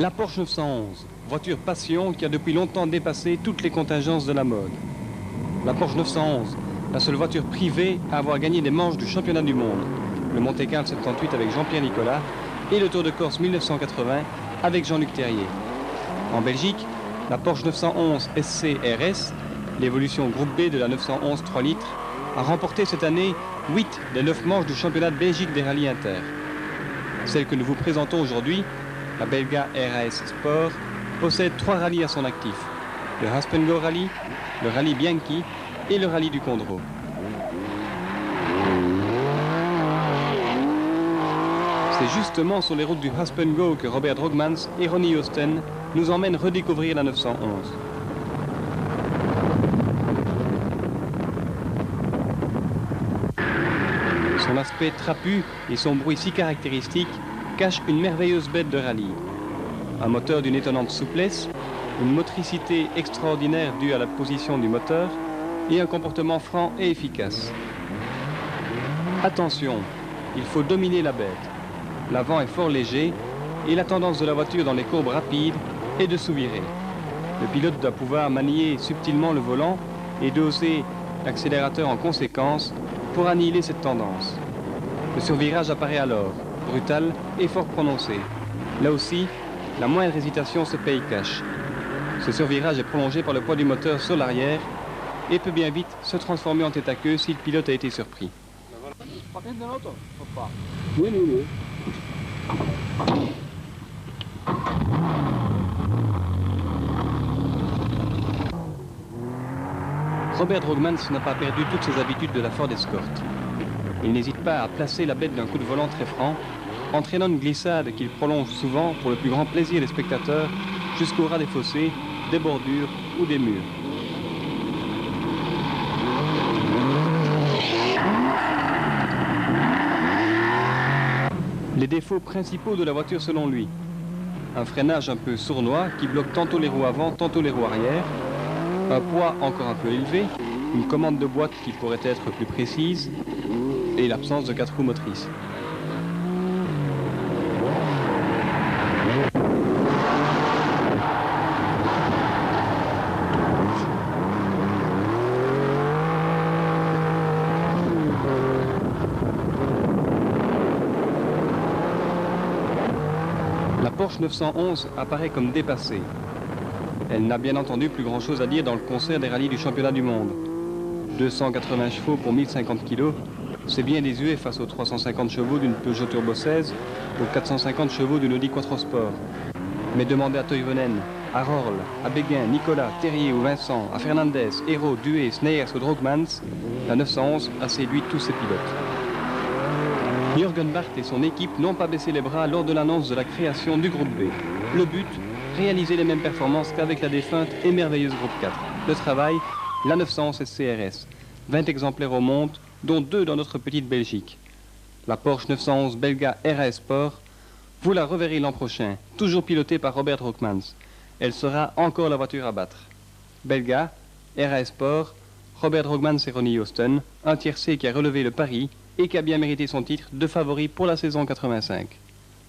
La Porsche 911, voiture passion qui a depuis longtemps dépassé toutes les contingences de la mode. La Porsche 911, la seule voiture privée à avoir gagné des manches du championnat du monde. Le Monte-Carlo 78 avec Jean-Pierre Nicolas et le Tour de Corse 1980 avec Jean-Luc Terrier. En Belgique, la Porsche 911 SC RS, l'évolution groupe B de la 911 3 litres, a remporté cette année 8 des 9 manches du championnat de Belgique des rallyes inter. Celle que nous vous présentons aujourd'hui, la Belga RAS Sport, possède 3 rallyes à son actif. Le Haspengo Rally, le Rallye Bianchi et le Rallye du Condro. C'est justement sur les routes du Haspengo que Robert Drogmans et Ronnie Hosten nous emmènent redécouvrir la 911. Son aspect trapu et son bruit si caractéristique cachent une merveilleuse bête de rallye. Un moteur d'une étonnante souplesse, une motricité extraordinaire due à la position du moteur et un comportement franc et efficace. Attention, il faut dominer la bête. L'avant est fort léger et la tendance de la voiture dans les courbes rapides est de sous-virer. Le pilote doit pouvoir manier subtilement le volant et doser l'accélérateur en conséquence pour annihiler cette tendance. Le survirage apparaît alors, brutal et fort prononcé. Là aussi, la moindre hésitation se paye cash. Ce survirage est prolongé par le poids du moteur sur l'arrière et peut bien vite se transformer en tête à queue si le pilote a été surpris. Oui, oui, oui. Robert Drogmans n'a pas perdu toutes ses habitudes de la Ford Escort. Il n'hésite pas à placer la bête d'un coup de volant très franc, entraînant une glissade qu'il prolonge souvent pour le plus grand plaisir des spectateurs jusqu'au ras des fossés, des bordures ou des murs. Les défauts principaux de la voiture selon lui: un freinage un peu sournois qui bloque tantôt les roues avant, tantôt les roues arrière, un poids encore un peu élevé, une commande de boîte qui pourrait être plus précise et l'absence de 4 roues motrices. La Porsche 911 apparaît comme dépassée. Elle n'a bien entendu plus grand chose à dire dans le concert des rallyes du championnat du monde. 280 chevaux pour 1050 kg, c'est bien désuet face aux 350 chevaux d'une Peugeot Turbo 16, aux 450 chevaux d'une Audi Quattro Sport. Mais demandez à Toivonen, à Rorl, à Béguin, Nicolas, Terrier ou Vincent, à Fernandez, Hérault, Duet, Sneyers ou Drogmans, la 911 a séduit tous ses pilotes. Jürgen Barth et son équipe n'ont pas baissé les bras lors de l'annonce de la création du groupe B. Le but, réaliser les mêmes performances qu'avec la défunte et merveilleuse groupe 4. Le travail, la 911 SCRS. 20 exemplaires au monde, dont 2 dans notre petite Belgique. La Porsche 911 Belga RAS Sport, vous la reverrez l'an prochain, toujours pilotée par Robert Drogmans. Elle sera encore la voiture à battre. Belga, RAS Sport, Robert Drogmans et Ronnie Hosten, un tiercé qui a relevé le pari et qui a bien mérité son titre de favori pour la saison 85.